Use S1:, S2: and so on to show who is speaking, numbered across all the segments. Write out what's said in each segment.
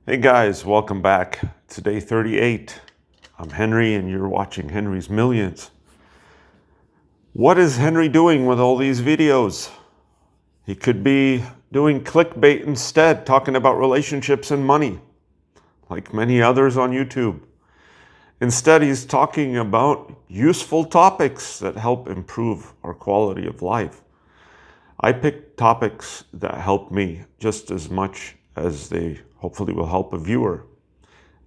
S1: Hey guys, welcome back. It's day 38. I'm Henry and you're watching Henry's Millions. What is Henry doing with all these videos? He could be doing clickbait instead, talking about relationships and money, like many others on YouTube. Instead, he's talking about useful topics that help improve our quality of life. I pick topics that help me just as much as they hopefully will help a viewer.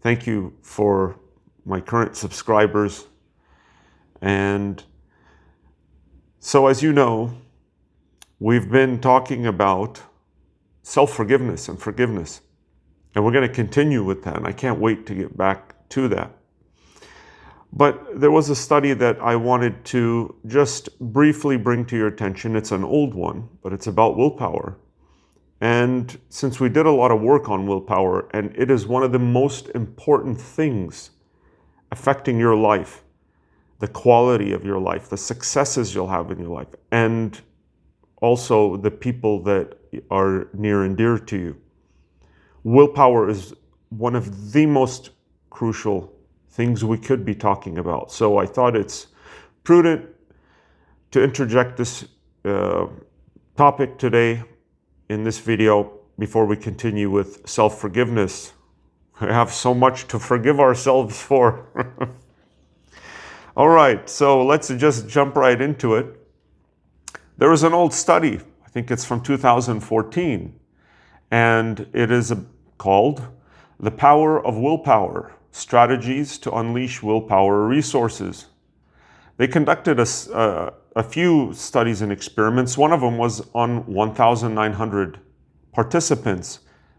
S1: Thank you for my current subscribers. And so, as you know, we've been talking about self-forgiveness and forgiveness. And we're going to continue with that. And I can't wait to get back to that. But there was a study that I wanted to just briefly bring to your attention. It's an old one, but it's about willpower. And since we did a lot of work on willpower, and it is one of the most important things affecting your life, the quality of your life, the successes you'll have in your life, and also the people that are near and dear to you. Willpower is one of the most crucial things we could be talking about. So I thought it's prudent to interject this topic today in this video before we continue with self-forgiveness. We have so much to forgive ourselves for. All right, so let's just jump right into it. There was an old study, I think it's from 2014, and it is called The Power of Willpower: Strategies to Unleash Willpower Resources. They conducted a few studies and experiments. One of them was on 1,900 participants,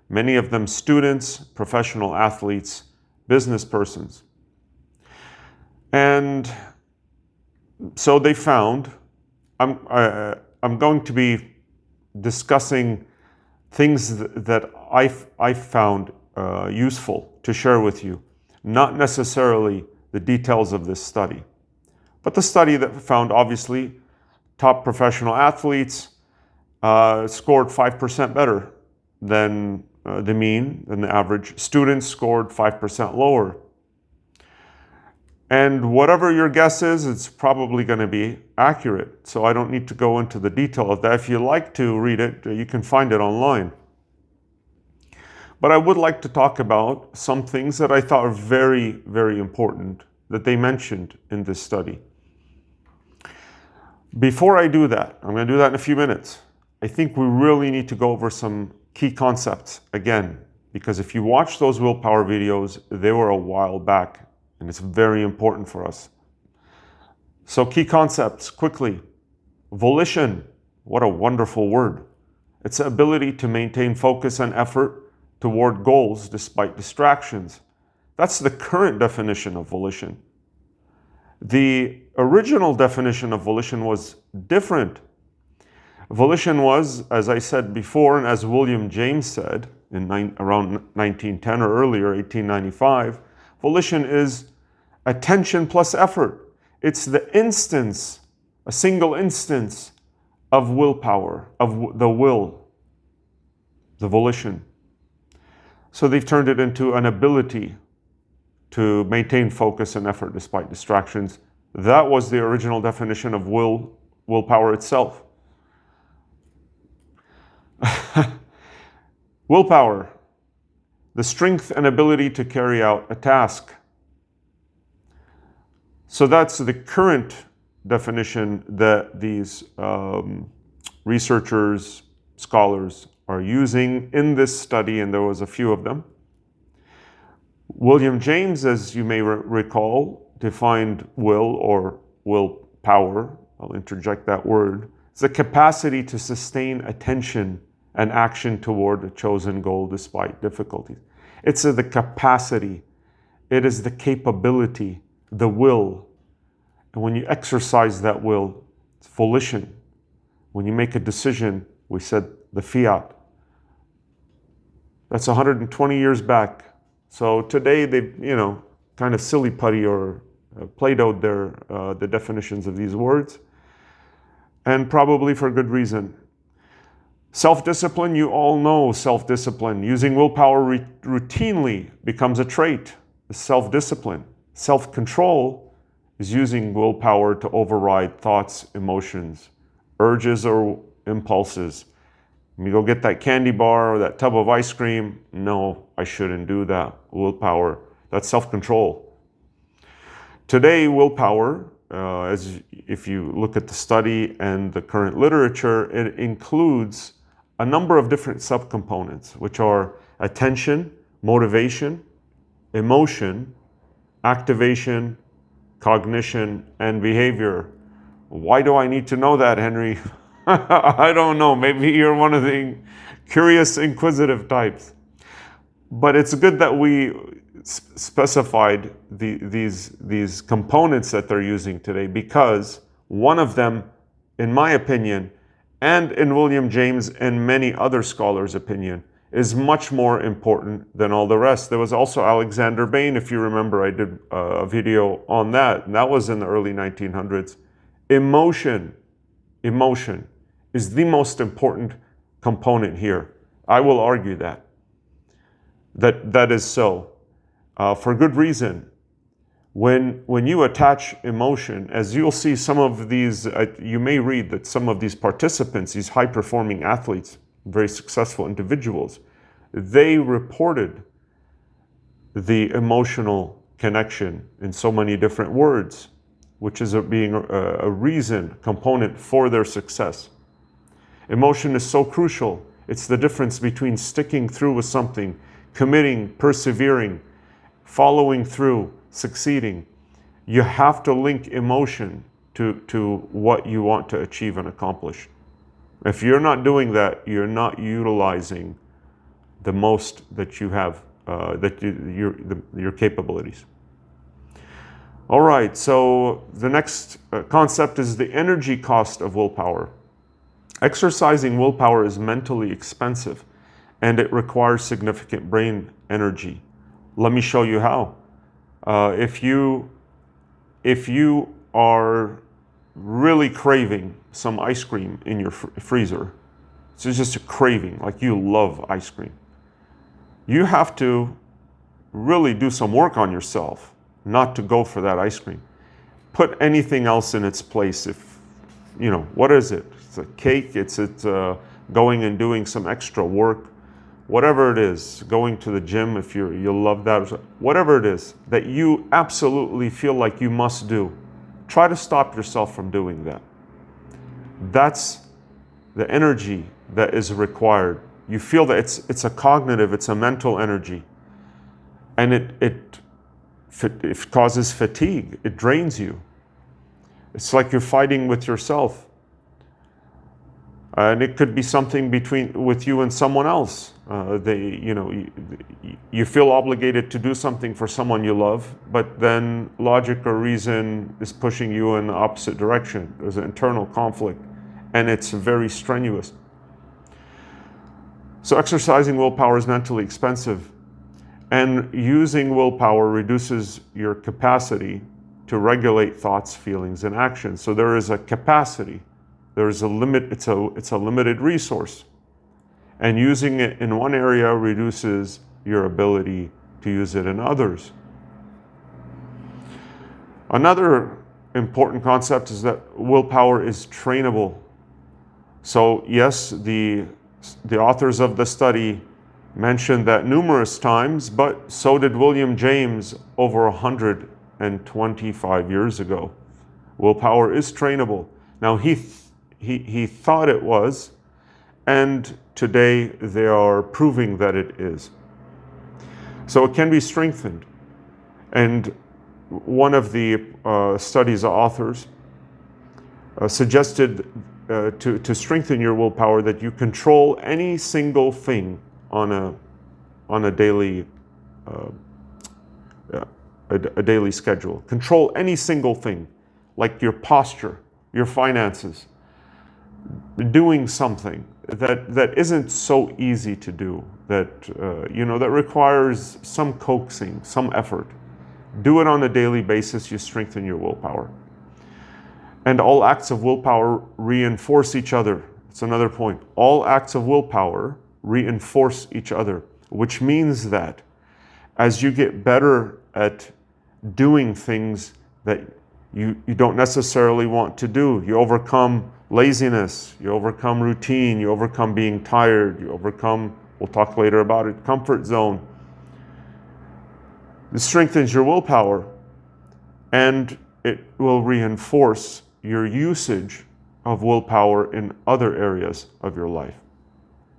S1: many of them students, professional athletes, business persons. And so they found, I'm going to be discussing things that I found useful to share with you, not necessarily the details of this study. But the study that found, obviously, top professional athletes scored 5% better than the mean, than the average. Students scored 5% lower. And whatever your guess is, it's probably going to be accurate. So I don't need to go into the detail of that. If you like to read it, you can find it online. But I would like to talk about some things that I thought are very, very important that they mentioned in this study. Before I do that, I'm going to do that in a few minutes. I think we really need to go over some key concepts again, because if you watch those willpower videos, they were a while back, and it's very important for us. So key concepts, quickly. Volition, what a wonderful word. It's the ability to maintain focus and effort toward goals despite distractions. That's the current definition of volition. The original definition of volition was different. Volition was, as I said before, and as William James said around 1910 or earlier, 1895, volition is attention plus effort. It's the instance, a single instance of willpower, of the will, the volition. So they've turned it into an ability to maintain focus and effort despite distractions. That was the original definition of willpower itself. Willpower, the strength and ability to carry out a task. So that's the current definition that these researchers, scholars are using in this study, and there was a few of them. William James, as you may recall, defined will or willpower, I'll interject that word, it's the capacity to sustain attention and action toward a chosen goal despite difficulties. It's the capacity, it is the capability, the will. And when you exercise that will, it's volition. When you make a decision, we said the fiat. That's 120 years back. So today they, kind of silly putty or Play-Doh'd the definitions of these words, and probably for good reason. Self-discipline, you all know self-discipline. Using willpower routinely becomes a trait. Self-discipline. Self-control is using willpower to override thoughts, emotions, urges, or impulses. When you go get that candy bar or that tub of ice cream, no, I shouldn't do that. Willpower, that's self-control. Today, willpower, if you look at the study and the current literature, it includes a number of different subcomponents, which are attention, motivation, emotion, activation, cognition, and behavior. Why do I need to know that, Henry? I don't know. Maybe you're one of the curious, inquisitive types. But it's good that we specified these components that they're using today, because one of them, in my opinion, and in William James and many other scholars' opinion, is much more important than all the rest. There was also Alexander Bain, if you remember, I did a video on that, and that was in the early 1900s. Emotion is the most important component here. I will argue that is so. For good reason. When you attach emotion, as you'll see some of these, you may read that some of these participants, these high-performing athletes, very successful individuals, they reported the emotional connection in so many different words, which is being a reason component for their success. Emotion is so crucial. It's the difference between sticking through with something, committing, persevering, following through, succeeding. You have to link emotion to what you want to achieve and accomplish. If you're not doing that, you're not utilizing the most that you have, your capabilities. All right, so the next concept is the energy cost of willpower. Exercising willpower is mentally expensive, and it requires significant brain energy. Let me show you how. If you are really craving some ice cream in your freezer, it's just a craving, like you love ice cream, you have to really do some work on yourself not to go for that ice cream. Put anything else in its place. If, what is it? It's a cake, it's going and doing some extra work, whatever it is, going to the gym if you love that, whatever it is that you absolutely feel like you must do, try to stop yourself from doing that. That's the energy that is required. You feel that it's a cognitive, it's a mental energy, and it causes fatigue, it drains you. It's like you're fighting with yourself. And it could be something with you and someone else. You feel obligated to do something for someone you love, but then logic or reason is pushing you in the opposite direction. There's an internal conflict, and it's very strenuous. So exercising willpower is mentally expensive, and using willpower reduces your capacity to regulate thoughts, feelings, and actions. So there is a capacity. There's a limit, it's a limited resource. And using it in one area reduces your ability to use it in others. Another important concept is that willpower is trainable. So yes, the authors of the study mentioned that numerous times, but so did William James over 125 years ago. Willpower is trainable. Now he thought it was, and today they are proving that it is. So it can be strengthened. And one of the study's authors suggested to strengthen your willpower that you control any single thing on a daily a daily schedule. Control any single thing, like your posture, your finances, doing something that isn't so easy to do, that that requires some coaxing, some effort. Do it on a daily basis, you strengthen your willpower. And all acts of willpower reinforce each other. It's another point. All acts of willpower reinforce each other, which means that as you get better at doing things that you don't necessarily want to do, you overcome laziness, you overcome routine, you overcome being tired, you overcome, we'll talk later about it, comfort zone. It strengthens your willpower, and it will reinforce your usage of willpower in other areas of your life.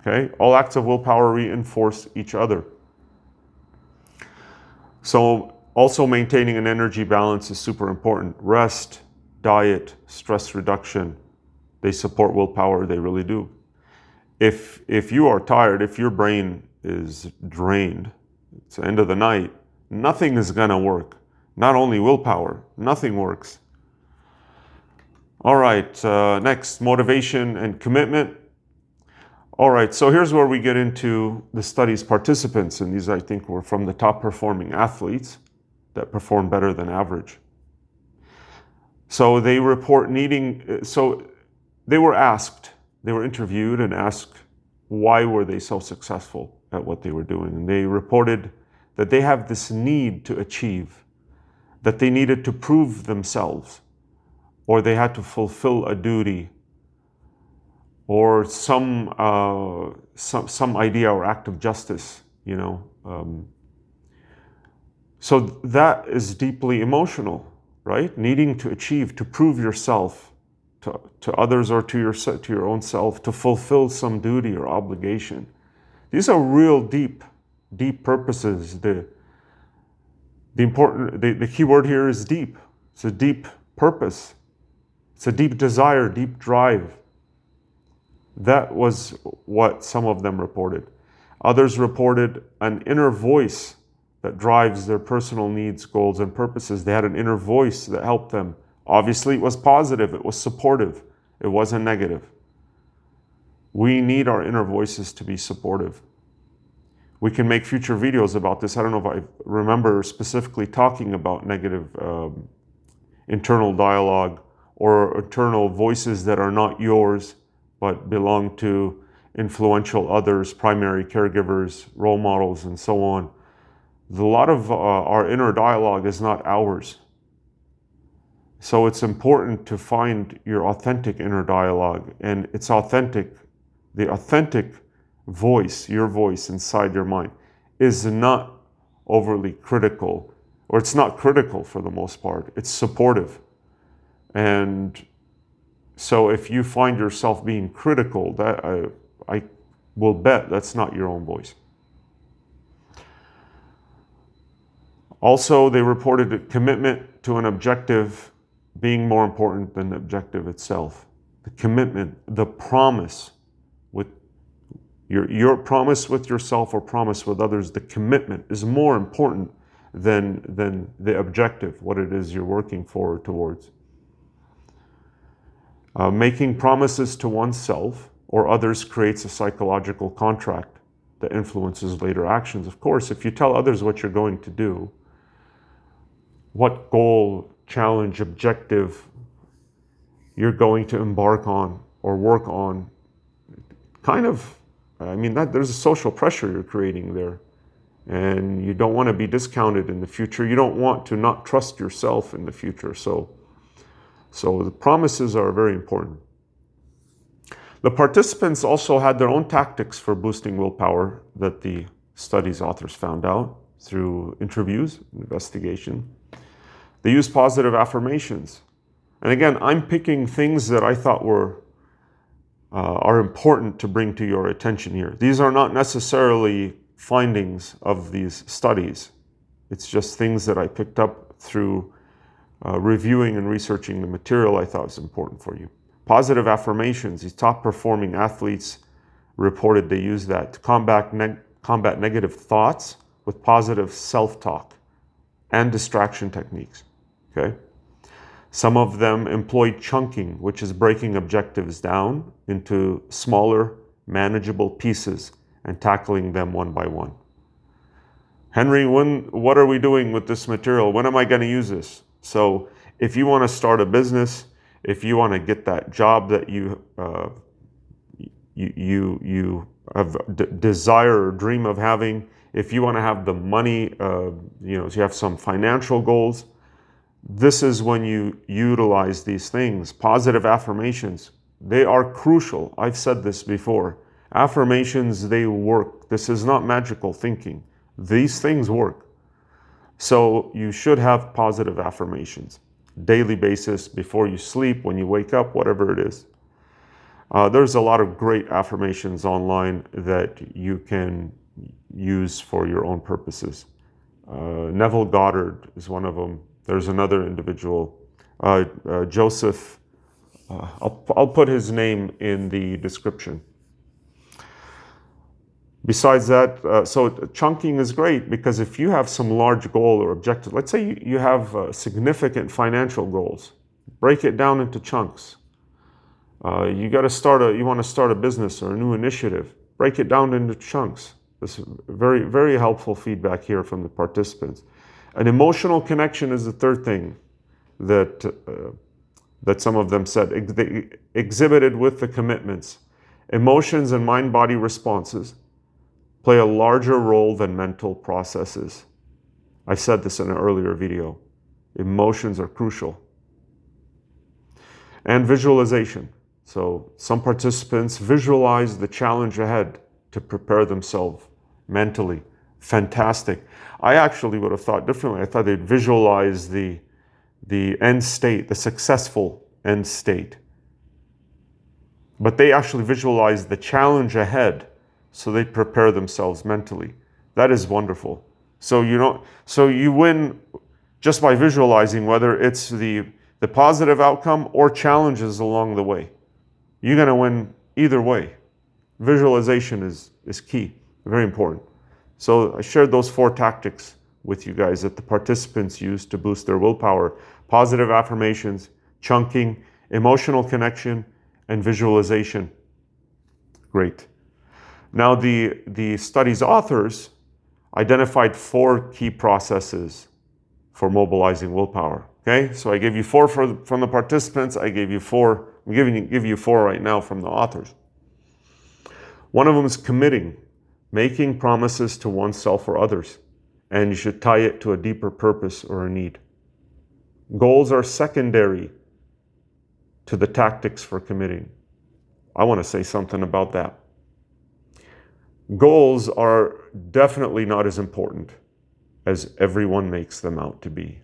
S1: Okay? All acts of willpower reinforce each other. So also maintaining an energy balance is super important. Rest, diet, stress reduction, they support willpower, they really do. If you are tired, if your brain is drained, it's the end of the night, nothing is gonna work. Not only willpower, nothing works. All right, next, motivation and commitment. All right, so here's where we get into the study's participants, and these I think were from the top performing athletes that perform better than average. So they report needing, so they were asked, they were interviewed and asked why were they so successful at what they were doing. And they reported that they have this need to achieve, that they needed to prove themselves, or they had to fulfill a duty, or some idea or act of justice, you know. So that is deeply emotional, right? Needing to achieve, to prove yourself to others or to your own self, to fulfill some duty or obligation. These are real deep purposes. The key word here is deep. It's a deep purpose. It's a deep desire, deep drive. That was what some of them reported. Others reported an inner voice that drives their personal needs, goals, and purposes. They had an inner voice that helped them. Obviously, it was positive, it was supportive, it wasn't negative. We need our inner voices to be supportive. We can make future videos about this. I don't know if I remember specifically talking about negative internal dialogue or internal voices that are not yours, but belong to influential others, primary caregivers, role models, and so on. A lot of our inner dialogue is not ours. So it's important to find your authentic inner dialogue, and it's authentic. The authentic voice, your voice inside your mind, is not overly critical, or it's not critical for the most part. It's supportive. And so if you find yourself being critical, that I will bet that's not your own voice. Also, they reported a commitment to an objective being more important than the objective itself. The commitment, the promise with your promise with yourself or promise with others, the commitment is more important than the objective, what it is you're working for or towards. Making promises to oneself or others creates a psychological contract that influences later actions. Of course, if you tell others what you're going to do, what goal, challenge, objective you're going to embark on or work on, there's a social pressure you're creating there. And you don't want to be discounted in the future. You don't want to not trust yourself in the future. So the promises are very important. The participants also had their own tactics for boosting willpower that the study's authors found out through interviews, investigation. They used positive affirmations. And again, I'm picking things that I thought are important to bring to your attention here. These are not necessarily findings of these studies. It's just things that I picked up through reviewing and researching the material I thought was important for you. Positive affirmations, these top performing athletes reported they used that to combat negative thoughts with positive self-talk and distraction techniques, okay? Some of them employed chunking, which is breaking objectives down into smaller, manageable pieces and tackling them one by one. Henry, what are we doing with this material? When am I going to use this? So if you want to start a business, if you want to get that job that you you have desire or dream of having. If you want to have the money, if you have some financial goals, this is when you utilize these things. Positive affirmations, they are crucial. I've said this before. Affirmations, they work. This is not magical thinking. These things work. So you should have positive affirmations. Daily basis, before you sleep, when you wake up, whatever it is. There's a lot of great affirmations online that you can use for your own purposes. Neville Goddard is one of them. There's another individual, Joseph. I'll put his name in the description. Besides that, so chunking is great, because if you have some large goal or objective, let's say you have significant financial goals, break it down into chunks. You want to start a business or a new initiative, break it down into chunks. This is very, very helpful feedback here from the participants. An emotional connection is the third thing that some of them said, they exhibited with the commitments. Emotions and mind-body responses play a larger role than mental processes. I said this in an earlier video. Emotions are crucial. And visualization. So some participants visualize the challenge ahead to prepare themselves mentally. Fantastic. I actually would have thought differently. I thought they'd visualize the end state, the successful end state. But they actually visualize the challenge ahead, so they prepare themselves mentally. That is wonderful. So you win just by visualizing, whether it's the positive outcome or challenges along the way. You're going to win either way. Visualization is key, very important. So I shared those 4 tactics with you guys that the participants use to boost their willpower: positive affirmations, chunking, emotional connection, and visualization. Great. Now the study's authors identified 4 key processes for mobilizing willpower. Okay, so I gave you 4 from the participants. I gave you 4. I'm give you 4 right now from the authors. One of them is committing, making promises to oneself or others, and you should tie it to a deeper purpose or a need. Goals are secondary to the tactics for committing. I want to say something about that. Goals are definitely not as important as everyone makes them out to be.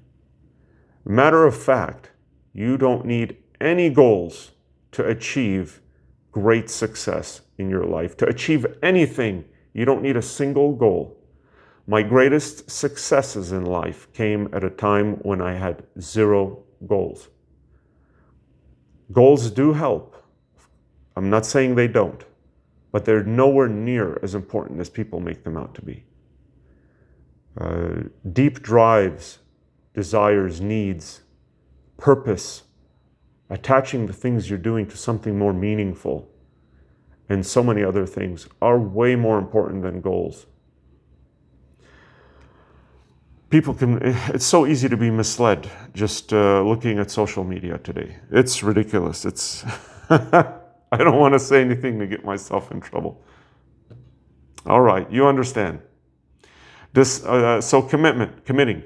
S1: Matter of fact, you don't need any goals to achieve great success in your life. To achieve anything, you don't need a single goal. My greatest successes in life came at a time when I had 0 goals. Goals do help. I'm not saying they don't, but they're nowhere near as important as people make them out to be. Deep drives, desires, needs, purpose, attaching the things you're doing to something more meaningful, and so many other things are way more important than goals. It's so easy to be misled just looking at social media today. It's ridiculous. I don't want to say anything to get myself in trouble. All right, you understand. So committing.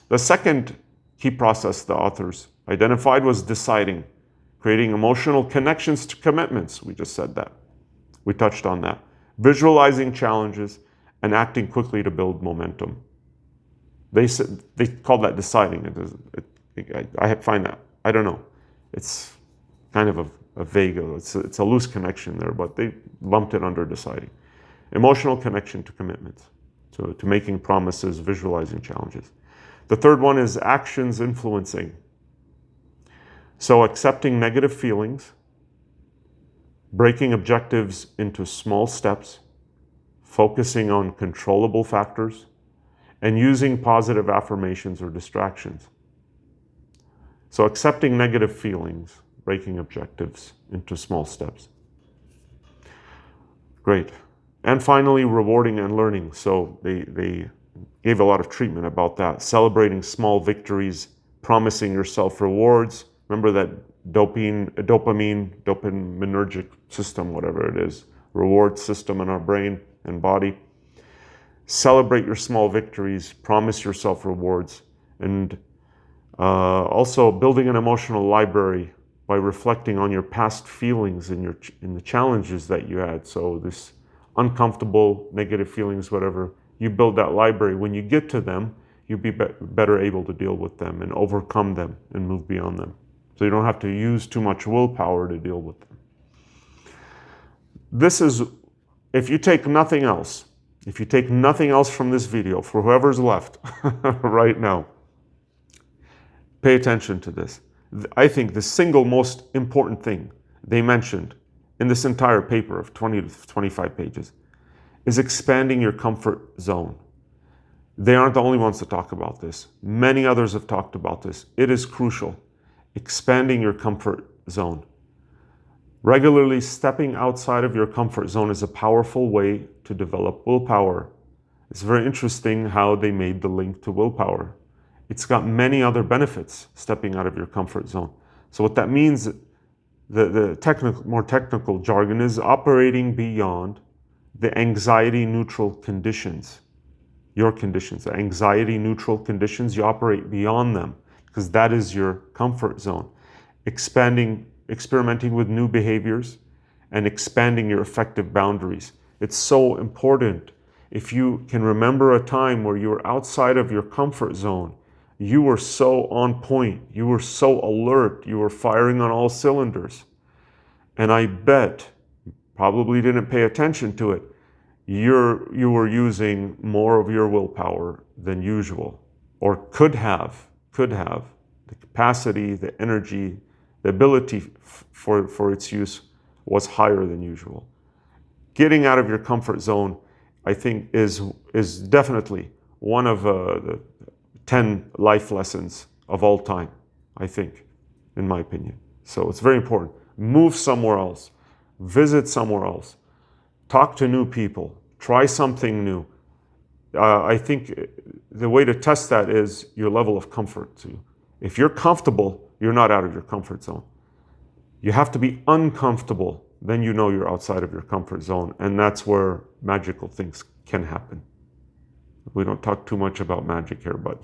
S1: The second key process the authors identified was deciding, creating emotional connections to commitments. We just said that. We touched on that. Visualizing challenges and acting quickly to build momentum. They call that deciding. I find that, I don't know. It's kind of a vague, it's a loose connection there, but they lumped it under deciding. Emotional connection to commitments, to making promises, visualizing challenges. The third one is actions influencing. So accepting negative feelings, breaking objectives into small steps, focusing on controllable factors, and using positive affirmations or distractions. So accepting negative feelings, breaking objectives into small steps. Great. And finally, rewarding and learning. So they gave a lot of treatment about that. Celebrating small victories, promising yourself rewards. Remember that dopaminergic system, whatever it is, reward system in our brain and body. Celebrate your small victories, promise yourself rewards, and also building an emotional library by reflecting on your past feelings and in the challenges that you had. So this uncomfortable, negative feelings, whatever, you build that library. When you get to them, you'll be better able to deal with them and overcome them and move beyond them. So you don't have to use too much willpower to deal with them. This is, if you take nothing else from this video, for whoever's left right now, pay attention to this. I think the single most important thing they mentioned in this entire paper of 20 to 25 pages is expanding your comfort zone. They aren't the only ones to talk about this. Many others have talked about this. It is crucial. Expanding your comfort zone. Regularly stepping outside of your comfort zone is a powerful way to develop willpower. It's very interesting how they made the link to willpower. It's got many other benefits, stepping out of your comfort zone. So what that means, the more technical jargon, is operating beyond the anxiety neutral conditions. Your conditions, the anxiety neutral conditions, you operate beyond them because that is your comfort zone. Experimenting with new behaviors and expanding your effective boundaries. It's so important. If you can remember a time where you were outside of your comfort zone, you were so on point, you were so alert, you were firing on all cylinders. And I bet, you probably didn't pay attention to it, you were using more of your willpower than usual, or could have. The capacity, the energy, the ability for its use was higher than usual. Getting out of your comfort zone, I think, is definitely one of the 10 life lessons of all time, I think, in my opinion. So it's very important. Move somewhere else. Visit somewhere else. Talk to new people. Try something new. I think the way to test that is your level of comfort. So if you're comfortable, you're not out of your comfort zone. You have to be uncomfortable, then you know you're outside of your comfort zone, and that's where magical things can happen. We don't talk too much about magic here, but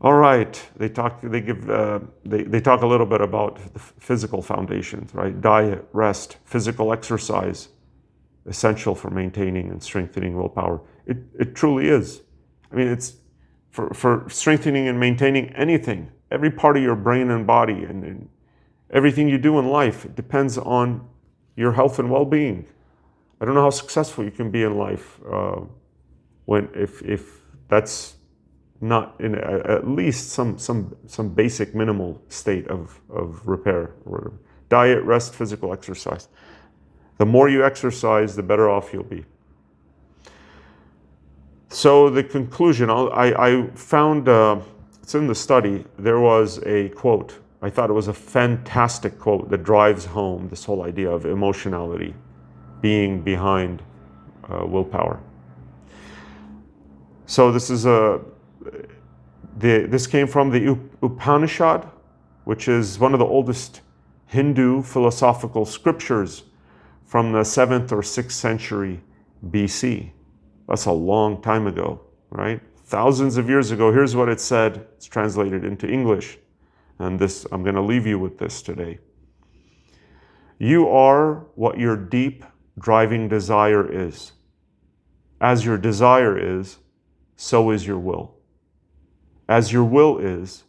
S1: all right. They talk a little bit about the physical foundations, right? Diet, rest, physical exercise, essential for maintaining and strengthening willpower. It truly is. I mean, it's for strengthening and maintaining anything. Every part of your brain and body and everything you do in life, it depends on your health and well-being. I don't know how successful you can be in life if that's not in at least some basic minimal state of repair. Diet, rest, physical exercise. The more you exercise, the better off you'll be. So the conclusion, I found, it's in the study, there was a quote. I thought it was a fantastic quote that drives home this whole idea of emotionality being behind willpower. So this is this came from the Upanishad, which is one of the oldest Hindu philosophical scriptures from the 7th or 6th century BC. That's a long time ago, right? Thousands of years ago. Here's what it said. It's translated into English. And this, I'm going to leave you with this today. You are what your deep driving desire is. As your desire is, so is your will. As your will is,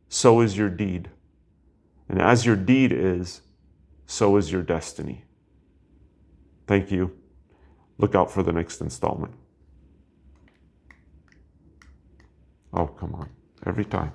S1: so is your deed. And as your deed is, so is your destiny. Thank you. Look out for the next installment. Oh, come on. Every time.